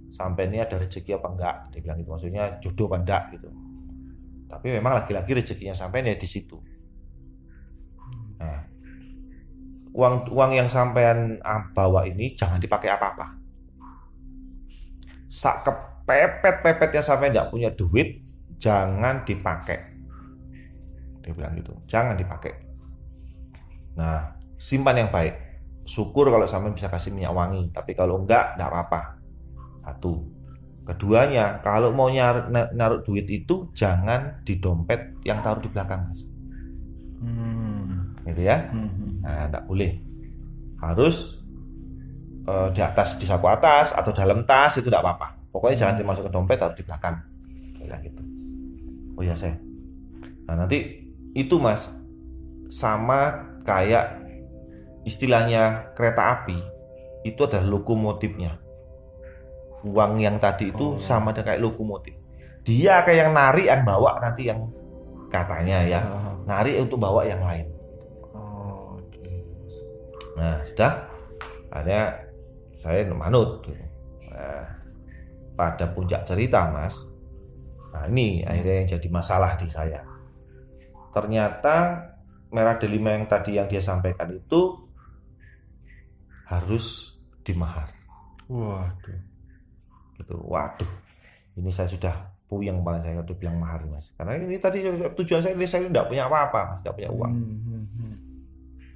sampai ini ada rezeki apa enggak, dia bilang gitu, maksudnya jodoh apa enggak gitu. Tapi memang lagi-lagi rezekinya sampai ini di situ. Nah, uang yang sampean bawa ini jangan dipakai apa-apa. Sak kepepet-pepetnya sampai enggak punya duit, jangan dipakai. Dia bilang gitu, jangan dipakai. Nah, simpan yang baik. Syukur kalau sampean bisa kasih minyak wangi, tapi kalau enggak apa-apa. Satu. Keduanya, kalau mau naruh duit itu jangan di dompet yang taruh di belakang, mas. Gitu ya. Nah, enggak boleh. Harus di atas, di saku atas atau dalam tas itu enggak apa-apa. Pokoknya jangan dimasuk ke dompet, taruh di belakang. Kayak gitu. Oh ya saya. Nah, nanti itu mas sama kayak istilahnya kereta api itu adalah lokomotifnya. Uang yang tadi itu sama dengan kayak lokomotif. Dia kayak yang narik, yang bawa nanti yang katanya ya, narik untuk bawa yang lain. Nah sudah, akhirnya saya manut. Nah, pada puncak cerita mas, nah ini akhirnya yang jadi masalah di saya. Ternyata merah delima yang tadi yang dia sampaikan itu harus dimahar. Waduh, ini saya sudah puyeng kepala saya untuk bilang mahar mas. Karena ini tadi tujuan saya tidak punya apa-apa mas, tidak punya uang.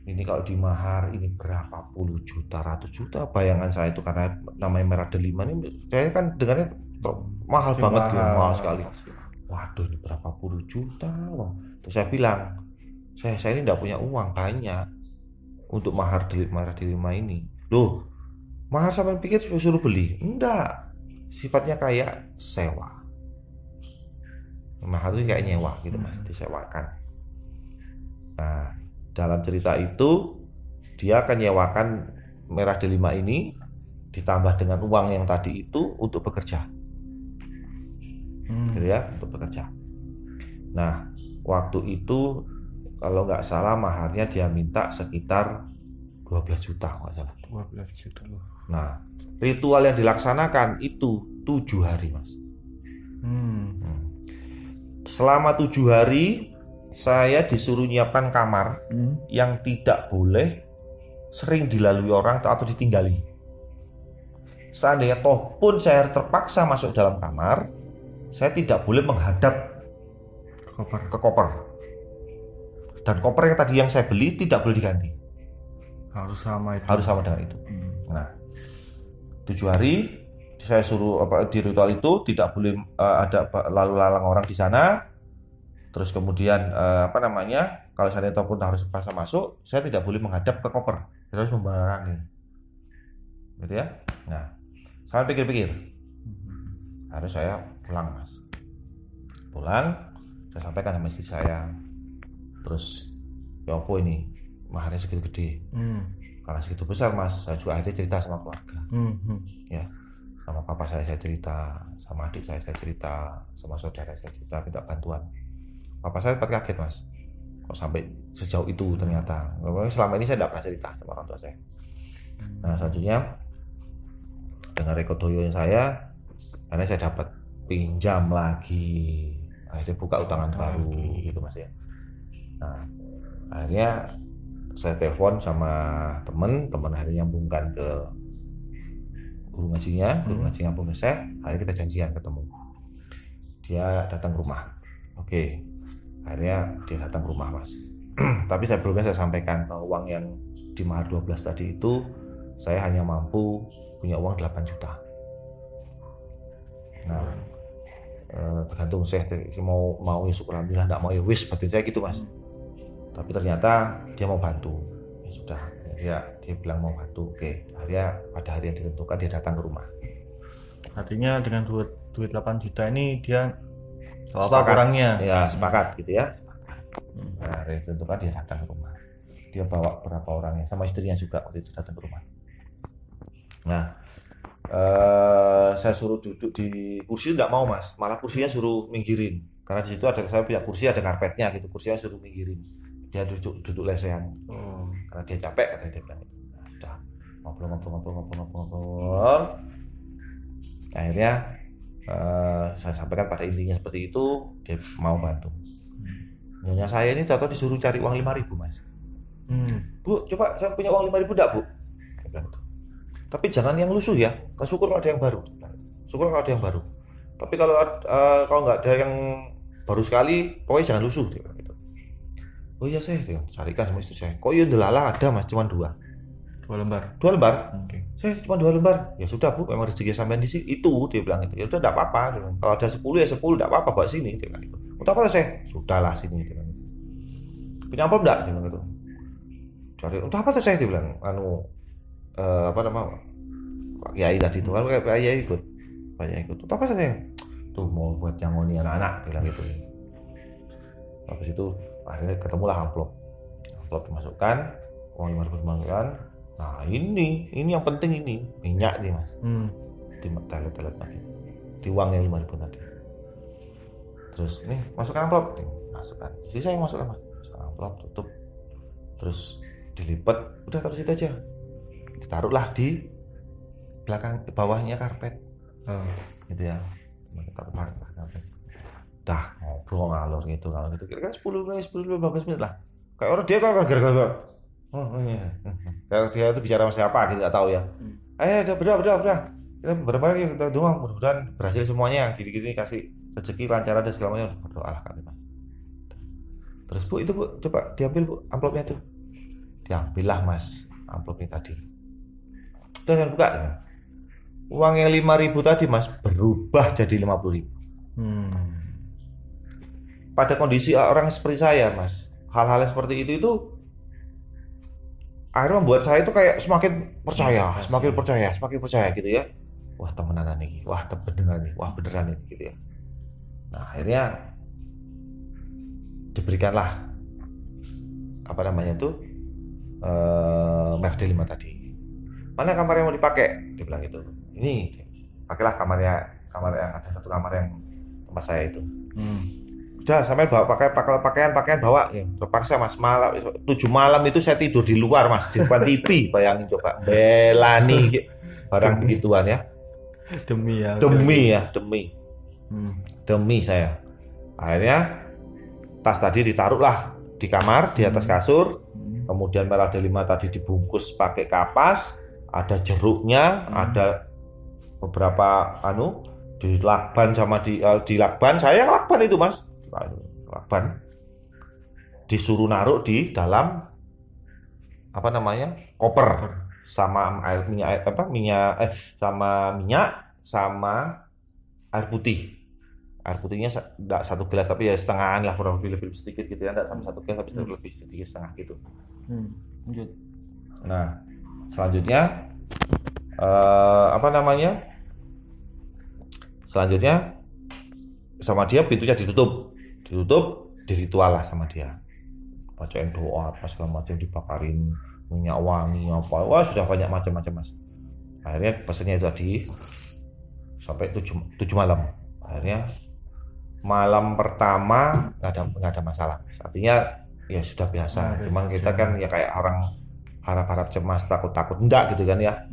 Ini kalau dimahar ini berapa puluh juta, ratus juta. Bayangan saya itu karena namanya merah delima ini, saya kan dengarnya mahal banget, mahal sekali. Waduh, ini berapa puluh juta. Terus saya bilang, saya ini tidak punya uang banyak untuk mahar merah delima ini. Loh, mahar sampai pikir suruh beli? Enggak. sifatnya kayak sewa. Mahar itu kayak nyewa gitu mas, disewakan. Nah, dalam cerita itu dia akan nyewakan merah delima ini ditambah dengan uang yang tadi itu untuk bekerja. Gitu ya, untuk bekerja. Nah, waktu itu kalau nggak salah maharnya dia minta sekitar 12 juta nggak salah. 12 juta loh. Nah, ritual yang dilaksanakan itu 7 hari mas. Selama 7 hari saya disuruh nyiapkan kamar yang tidak boleh sering dilalui orang atau ditinggali. Seandainya toh pun saya terpaksa masuk dalam kamar, saya tidak boleh menghadap ke koper. Dan koper yang tadi yang saya beli tidak boleh diganti. Harus sama itu. Harus sama dengan itu. Nah, 7 hari saya suruh di ritual itu tidak boleh ada lalu lalang orang di sana. Terus kemudian kalau saya ataupun harus paksa masuk, saya tidak boleh menghadap ke koper. Saya harus membelakangi. Gitu ya. Nah, saya pikir-pikir. Harus saya pulang mas. Pulang, saya sampaikan sama istri saya. Terus ya apa ini maharnya segitu gede. Karena segitu besar mas, saya juga akhirnya cerita sama keluarga. Ya, sama papa saya cerita, sama adik saya cerita, sama saudara saya cerita, minta bantuan. Papa saya sempat kaget mas, kok sampai sejauh itu ternyata. Selama ini saya tidak pernah cerita sama orang tua saya. Nah selanjutnya dengan rekodoyo saya, karena saya dapat pinjam lagi, akhirnya buka utangan baru gitu mas ya. Nah akhirnya saya telepon sama teman akhirnya nyambungkan ke guru ngajinya, guru ngaji nyambung ke saya. Akhirnya kita janjian ketemu. Dia datang ke rumah. Oke, akhirnya dia datang ke rumah mas. Tapi sebelumnya saya sampaikan bahwa uang yang di mahar 12 tadi itu saya hanya mampu punya uang 8 juta. Nah, tergantung saya mau ya syukur alhamdulillah, enggak mau ya wis seperti saya gitu mas. Tapi ternyata dia mau bantu. Ya sudah, dia bilang mau bantu. Oke, akhirnya pada hari yang ditentukan dia datang ke rumah. Artinya dengan duit 8 juta ini dia Sepakat. kurangnya? Ya sepakat gitu ya. Sepakat. Nah, hari yang ditentukan dia datang ke rumah. Dia bawa berapa orangnya sama istrinya juga waktu itu datang ke rumah. Nah, saya suruh duduk di kursi nggak mau mas, malah kursinya suruh minggirin. Karena di situ saya punya kursi ada karpetnya gitu, kursinya suruh minggirin. Dia duduk lesehan. Karena dia capek katanya dia bilang itu. Nah, sudah ngobrol. Akhirnya saya sampaikan pada intinya seperti itu, dia mau bantu. Nyonya saya ini contoh disuruh cari uang 5.000 mas. Bu, coba saya punya uang 5.000 enggak bu? Dia bilang itu. Tapi jangan yang lusuh ya, syukur kalau ada yang baru. Syukur kalau ada yang baru. Tapi kalau nggak ada yang baru sekali, pokoknya jangan lusuh. Dia bilang gitu. Oh iya saya carikan sama istri saya. Kok iya delala ada mas, cuma 2 lembar. 2 lembar? Okay. Saya cuma 2 lembar. Ya sudah bu, memang rezeki sampean di sini. Itu dia bilang itu. Ya udah enggak apa-apa. Kalau ada 10 ya 10, enggak apa-apa bawa sini. Dia bilang itu. Untuk apa saya? Sudahlah sini. Dia bilang itu. Punya amplop enggak? Dia bilang itu. Cari. Untuk apa saya? Dia bilang Pak Kiai tadi itu kan Pak Kiai ikut. Untuk apa saya? Tuh mau buat nyangoni anak-anak. Dia bilang gitu. Habis itu akhirnya ketemulah amplop dimasukkan, uang 5.000 dimasukkan. Nah ini yang penting ini minyak nih mas. Di telet lagi di uang yang 5.000 tadi. Terus nih masukkan amplop, masukkan. Sisa yang masukkan mas, amplop tutup, terus dilipat, udah taruh situ aja. Ditaruhlah di belakang bawahnya karpet, gitu ya. Taruh karpet. Dah ngobrol ngalor gitu. Kira-kira 10-15 menit lah. Kayak orang dia kan gara-gara kayak dia itu bicara sama siapa gitu nggak tahu ya. Udah. Kita berapa lagi kita doang, mudah-mudahan berhasil semuanya. Gini-gini kasih rezeki lancar ada segala macam. Berdoa lah kami mas. Terus bu itu bu coba diambil bu amplopnya tuh. Diambillah mas amplopnya tadi. Udah kan buka. Uang yang 5.000 tadi mas berubah jadi 50.000. Pada kondisi orang seperti saya mas, hal-hal seperti itu akhirnya membuat saya itu kayak semakin percaya gitu ya. wah temenan nih, wah beneran nih, wah beneran nih gitu ya. Nah akhirnya diberikanlah apa namanya tuh merek D5 tadi. Mana kamar yang mau dipakai? Dia bilang gitu. Ini pakailah kamar yang ada satu kamar yang tempat saya itu. Udah sampai bawa pakaian bawa ya, terpaksa mas. Malam 7 malam itu saya tidur di luar mas, di depan TV. Bayangin coba, belani barang begituan ya. Demi saya. Akhirnya tas tadi ditaruhlah di kamar di atas kasur. Kemudian merah D5 tadi dibungkus pakai kapas, ada jeruknya, ada beberapa dilakban sama dilakban. Saya yang lakban itu mas, lakban. Disuruh naruh di dalam apa namanya koper sama minyak sama air putih. Air putihnya enggak 1 gelas tapi ya setengahan lah, kurang lebih sedikit gitu ya, enggak sampai 1 gelas tapi lebih sedikit, setengah gitu. Lanjut. Nah, selanjutnya Selanjutnya sama dia pintunya ditutup, diritual lah sama dia. Bacain doa apa segala macam, dibakarin minyak wangi apa. Wah, sudah banyak macam-macam, Mas. Akhirnya pesannya itu tadi sampai 7 malam. Akhirnya malam pertama nggak ada masalah. Artinya ya sudah biasa. Cuman kita kan ya kayak orang harap-harap cemas, takut-takut enggak gitu kan ya.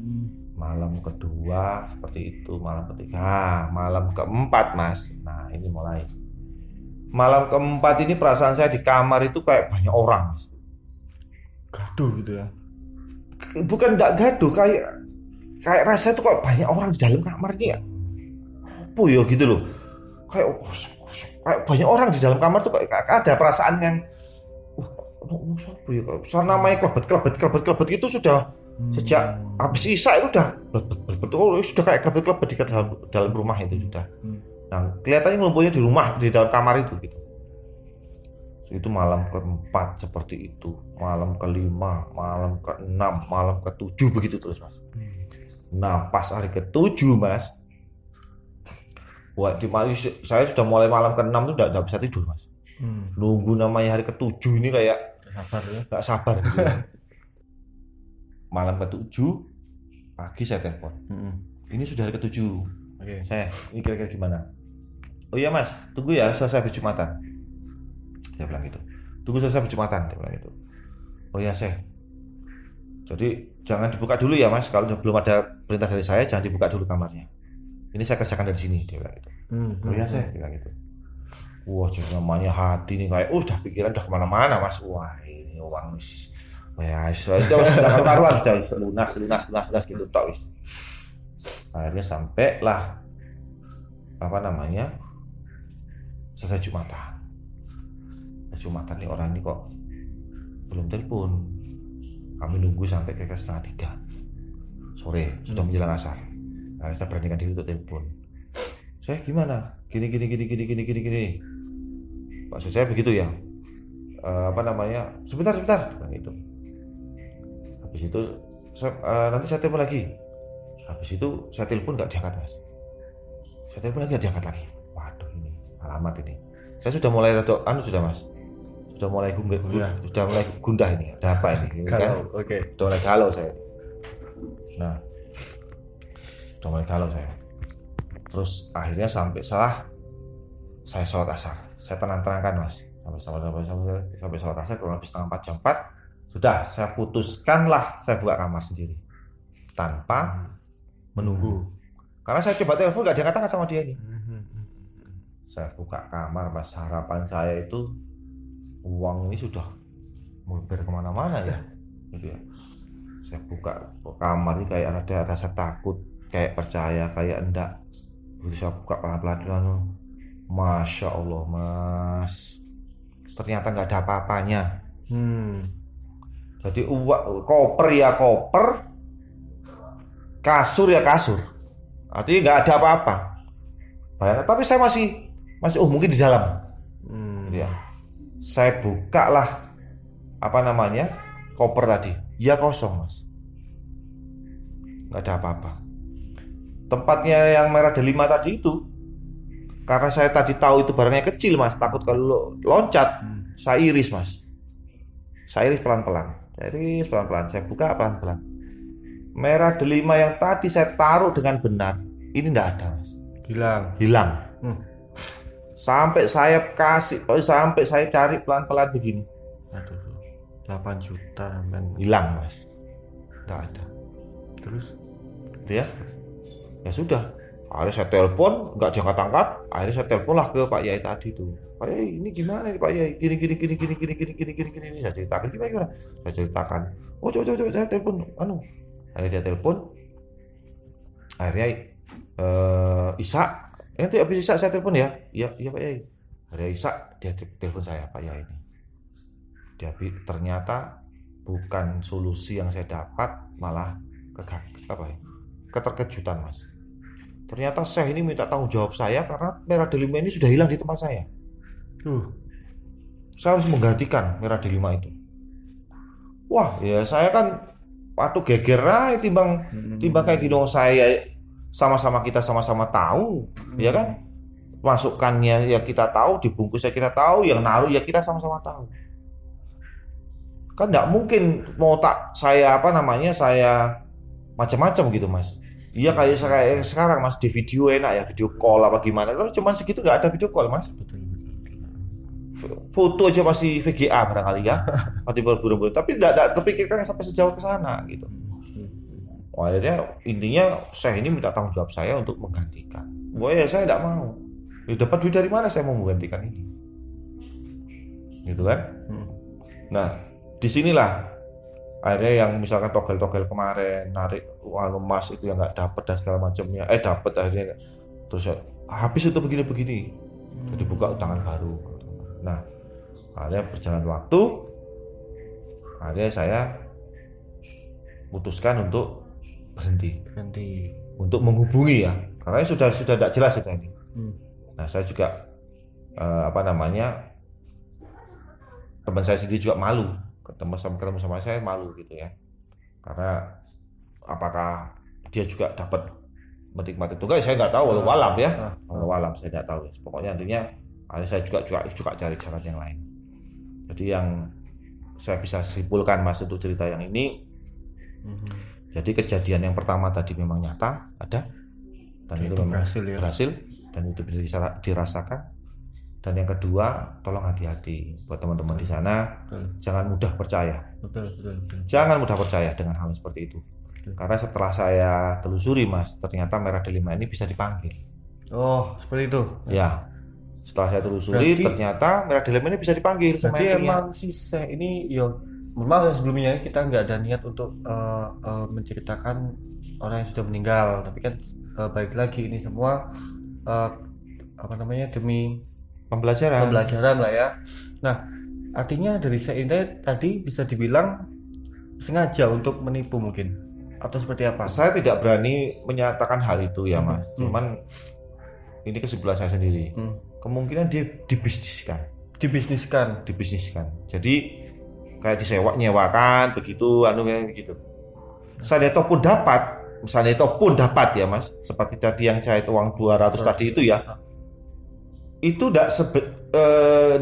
Malam kedua seperti itu, malam ketiga, malam keempat mas. Nah ini mulai malam keempat ini perasaan saya di kamar itu kayak banyak orang, mas. Gaduh gitu ya? Bukan enggak gaduh, kayak rasa itu kok banyak orang di dalam kamarnya ya. Apa ya gitu loh. Kayak banyak orang di dalam kamar tuh kayak ada perasaan yang namanya kelebet gitu sudah sejak habis Isya itu udah betul sudah kayak kelebet di dalam rumah itu sudah. Nah kelihatannya ngumpulnya di rumah di dalam kamar itu gitu. Itu malam keempat seperti itu, malam kelima, malam keenam, malam ketujuh begitu terus mas. Nah pas hari ketujuh mas, saya sudah mulai malam ke-6 tuh udah bisa tidur mas. Nunggu namanya hari ke-7 ini kayak gak sabar gitu ya. Malam ke-7 pagi saya telepon. Ini sudah hari ke-7. Saya ini kira-kira gimana? Oh iya mas, tunggu ya selesai habis Jumatan. Dia bilang gitu. Tunggu selesai habis Jumatan, dia bilang gitu. Oh iya saya. Jadi jangan dibuka dulu ya mas, kalau belum ada perintah dari saya jangan dibuka dulu kamarnya. Ini saya kerjakan dari sini, dia bilang gitu. Oh ya saya bilang gitu. Wah jadi namanya hati nih kayak udah pikiran udah kemana-mana mas. Wah ini uang wis ya sudah karuan sudah lunas gitu tok wis. Akhirnya sampai lah selesai Jumatan nih orang ini kok belum telepon. Kami nunggu sampai kira-kira 2:30 sore sudah menjelang asar. Nah, saya beranikan diri untuk telepon. Saya gimana? Gini. Maksud saya begitu ya. Sebentar gitu. Habis itu nanti saya telepon lagi. Habis itu saya telepon nggak diangkat mas. Saya telepon lagi nggak diangkat lagi. Waduh ini alamat ini. Saya sudah mulai sudah mas. Sudah mulai gundah ini. Ada apa ini? Galau, oke. Sudah mulai galau saya. Nah. Udah mulai galau saya. Terus akhirnya sampai saya sholat asar. Saya tenang-tenangkan mas. Sampai sholat asar kurang lebih setengah 4 jam 4. Sudah saya putuskanlah saya buka kamar sendiri tanpa menunggu. Karena saya coba telepon nggak diangkat sama dia ini. Saya buka kamar mas, harapan saya itu uang ini sudah melebur kemana-mana ya. Gitu ya. Saya buka kamar ini kayak ada rasa takut. Kayak percaya, kayak enggak. Begitu saya buka pelan-pelan, Masya Allah mas, ternyata nggak ada apa-apanya. Jadi koper ya koper, kasur ya kasur, artinya nggak ada apa-apa. Bayangkan, tapi saya masih mungkin di dalam. Ya, saya buka lah koper tadi, ya kosong mas, nggak ada apa-apa. tempatnya yang merah delima tadi itu, karena saya tadi tahu itu barangnya kecil mas, takut kalau loncat, saya iris mas, saya iris pelan-pelan, saya buka pelan-pelan. Merah delima yang tadi saya taruh dengan benar, ini tidak ada mas, hilang. Sampai saya cari pelan-pelan begini, Aduh, 8 juta men. hilang mas, tidak ada. Terus Gitu ya, ya sudah. Akhirnya saya telepon, nggak diangkat-angkat. Akhirnya saya teleponlah ke Pak Yai tadi tuh. Pak Yai, ini gimana nih Pak Yai? Gini. Saya ceritakan gimana? Saya ceritakan. Oh coba saya telepon. Akhirnya dia telepon. Akhirnya Isa, nanti habis Isa saya telepon ya. Iya Pak Yai. Akhirnya Isa dia telepon saya, Pak Yai ini. Ternyata bukan solusi yang saya dapat, malah keterkejutan mas. Ternyata Syekh ini minta tanggung jawab saya karena merah delima ini sudah hilang di tempat saya. Saya harus menggantikan merah delima itu. Wah, ya saya kan patuh geger aja timbang kayak gini. Saya kita sama-sama tahu, ya kan? Masukannya ya kita tahu, dibungkusnya kita tahu, yang naruh ya kita sama-sama tahu. Kan nggak mungkin mau saya macam-macam gitu mas. Iya kayak sekarang mas, di video enak ya, video call apa gimana. Kalau cuma segitu nggak ada video call mas. Foto aja masih VGA barangkali ya, mati berburu-buru. Tapi tidak terpikirkan sampai sejauh ke sana gitu. Akhirnya intinya saya ini minta tanggung jawab saya untuk menggantikan. Ya saya tidak mau. Dapat duit dari mana saya mau menggantikan ini? Gitu kan? Nah, disinilah akhirnya yang misalkan togel-togel kemarin narik emas itu yang nggak dapat dan segala macamnya, dapat akhirnya terus habis itu begini-begini, jadi buka utangan baru. Nah, akhirnya berjalan waktu, akhirnya saya putuskan untuk berhenti untuk menghubungi ya, karena sudah tidak jelas itu ini. Nah, saya juga teman saya sendiri juga malu. Ketemu sama saya malu gitu ya, karena apakah dia juga dapat menikmati itu enggak saya nggak tahu, walau alam ya, walau alam saya nggak tahu. Pokoknya intinya saya juga cari jalan yang lain. Jadi yang saya bisa simpulkan mas untuk cerita yang ini, jadi kejadian yang pertama tadi memang nyata ada, dan itu memang berhasil dan itu bisa dirasakan. Dan yang kedua, tolong hati-hati buat teman-teman di sana. Jangan mudah percaya. Jangan mudah percaya dengan hal seperti itu. Karena setelah saya telusuri mas, ternyata merah delima ini bisa dipanggil. Oh, seperti itu. Ya. Setelah saya telusuri, ternyata merah delima ini bisa dipanggil. Jadi emang si Syekh ini, maaf ya sebelumnya kita nggak ada niat untuk menceritakan orang yang sudah meninggal, tapi kan balik lagi ini semua demi pembelajaran lah ya. Nah, artinya dari Syekh ini tadi bisa dibilang sengaja untuk menipu mungkin, atau seperti apa? Saya tidak berani menyatakan hal itu ya mas. Cuman ini kesimpulan saya sendiri. Kemungkinan dia dibisniskan. Jadi kayak nyewakan begitu, begitu. Misalnya itu pun dapat ya mas. Seperti tadi yang saya uang 200 tadi itu ya. Itu tidak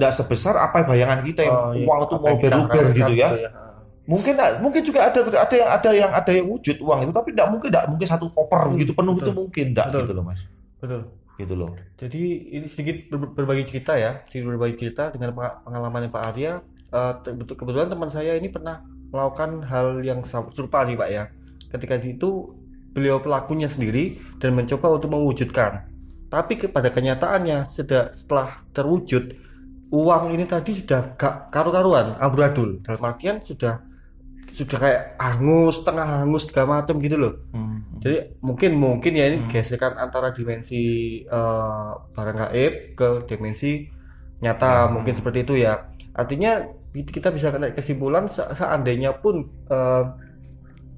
sebesar apa bayangan kita yang uang itu mau berubah gitu ya. Mungkin juga ada yang wujud uang itu, tapi tidak mungkin satu koper gitu penuh. Betul. Itu mungkin tidak gitu loh mas. Betul. Gitu loh. Jadi ini sedikit berbagi cerita dengan pengalaman Pak Arya. Kebetulan teman saya ini pernah melakukan hal yang serupa nih Pak ya. Ketika itu beliau pelakunya sendiri dan mencoba untuk mewujudkan. Tapi pada kenyataannya setelah terwujud, uang ini tadi sudah gak karu-karuan, amburadul. Dalam artian sudah kayak setengah hangus segala macam gitu loh. Jadi mungkin ya ini gesekan antara dimensi barang gaib ke dimensi nyata, mungkin seperti itu ya. Artinya kita bisa naik kesimpulan seandainya pun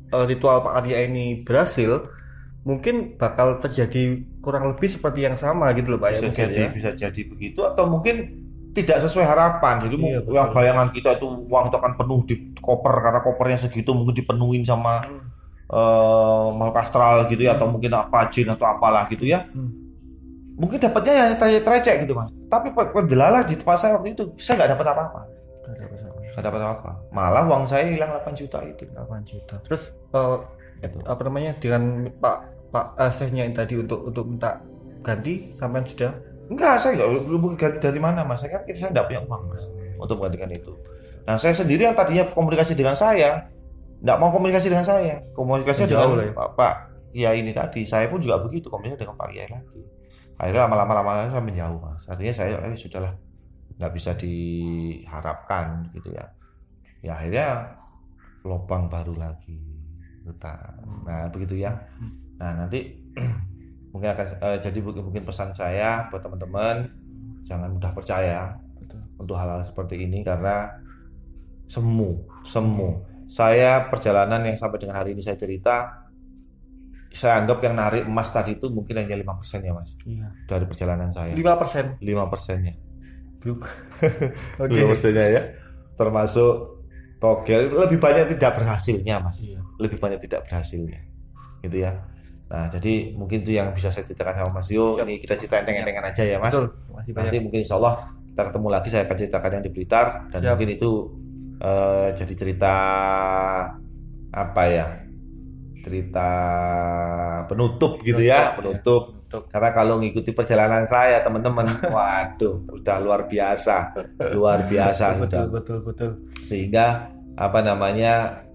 ritual Pak Arya ini berhasil, mungkin bakal terjadi kurang lebih seperti yang sama gitu loh Pak. Bisa jadi begitu, atau mungkin tidak sesuai harapan. Jadi yang bayangan kita itu uang itu akan penuh di koper, karena kopernya segitu mungkin dipenuhin sama makhluk astral gitu ya, atau mungkin apa jin atau apalah gitu ya. Mungkin dapatnya hanya receh gitu mas. Tapi pendelalah di tempat saya waktu itu saya nggak dapat apa-apa. Nggak dapat apa-apa. Malah uang saya hilang 8 juta itu. 8 juta. Terus Gitu. apa namanya dengan Pak Sehnya yang tadi untuk minta ganti sampai sudah? Enggak, saya belum ganti dari mana mas. Saya nggak punya uang mas untuk menggantikan itu. Nah saya sendiri yang tadinya komunikasi dengan saya nggak mau komunikasi dengan saya, komunikasi dengan ya? Pak Kiai ini tadi. Saya pun juga begitu komunikasi dengan Pak Kiai lagi. Akhirnya lama-lama saya menjauh mas. Artinya saya sudahlah nggak bisa diharapkan gitu ya. Ya akhirnya lubang baru lagi hutang. Nah begitu ya. Nah nanti mungkin akan jadi mungkin pesan saya buat teman-teman, jangan mudah percaya untuk hal-hal seperti ini karena semu. Saya perjalanan yang sampai dengan hari ini saya cerita, saya anggap yang narik emas tadi itu mungkin hanya 5% ya mas. Iya. Dari perjalanan saya. 5%. 5%-nya. Oke. 5%-nya ya. Termasuk togel, lebih banyak tidak berhasilnya mas. Iya. Lebih banyak tidak berhasilnya. Gitu ya. Nah jadi mungkin itu yang bisa saya ceritakan sama Mas Yo. Ini kita cerita enteng-entengan aja ya mas. Betul. Masih banyak. Nanti mungkin insya Allah kita ketemu lagi, saya akan ceritakan yang di Blitar. Dan mungkin itu jadi cerita apa ya, cerita penutup gitu ya, penutup. Karena kalau ngikuti perjalanan saya teman-teman, waduh udah luar biasa sudah. Betul. Sehingga apa namanya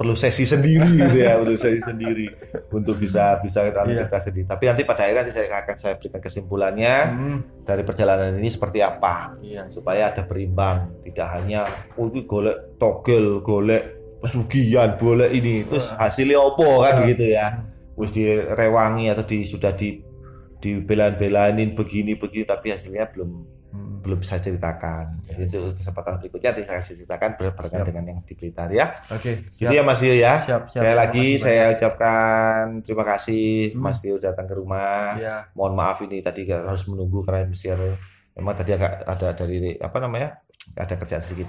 perlu sesi sendiri gitu ya, perlu sesi sendiri untuk bisa cerita sendiri. Tapi nanti pada akhirnya saya berikan kesimpulannya dari perjalanan ini seperti apa, supaya ada berimbang, tidak hanya golek togel, golek pesugihan, golek ini, terus hasilnya opo kan gitu ya, wis direwangi atau sudah dibela-belain begini, tapi hasilnya belum bisa ceritakan. Jadi untuk kesempatan berikutnya nanti saya ceritakan berbarengan dengan yang di Blitar ya. Oke. Gitu ya Mas Tio ya. Siap. Saya ucapkan terima kasih Mas Tio datang ke rumah. Ya. Mohon maaf ini tadi harus menunggu karena Mesir memang tadi agak ada dari ada kerjaan sedikit.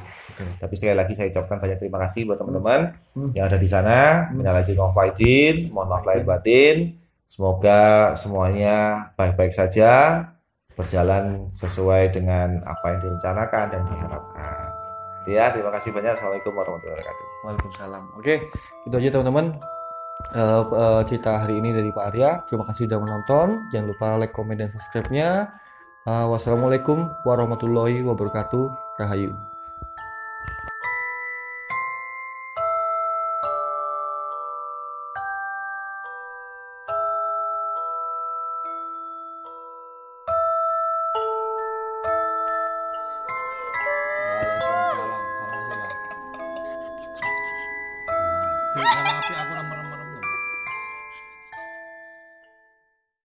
Tapi sekali lagi saya ucapkan banyak terima kasih buat teman-teman yang ada di sana. Minal aidin wal faizin, mohon maaf lahir batin. Semoga semuanya baik-baik saja, berjalan sesuai dengan apa yang direncanakan dan diharapkan. Ya, terima kasih banyak. Assalamualaikum warahmatullahi wabarakatuh. Waalaikumsalam. Oke, itu aja teman-teman. Cerita hari ini dari Pak Arya. Terima kasih sudah menonton. Jangan lupa like, komen, dan subscribe-nya. Wassalamualaikum warahmatullahi wabarakatuh. Rahayu. Waalaikumsalam. Salam sih, Bang. Memang api aku nomor